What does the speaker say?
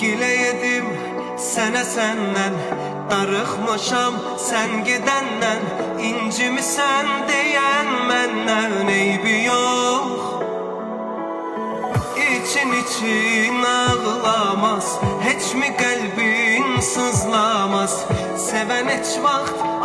Diləyədim sənə səndən, darıxmışam sən gedəndən. İncimisən deyən məndən eybi yox. İçin ağlamaz, heç mi qəlbin sızlamaz? Sevən heç vaxt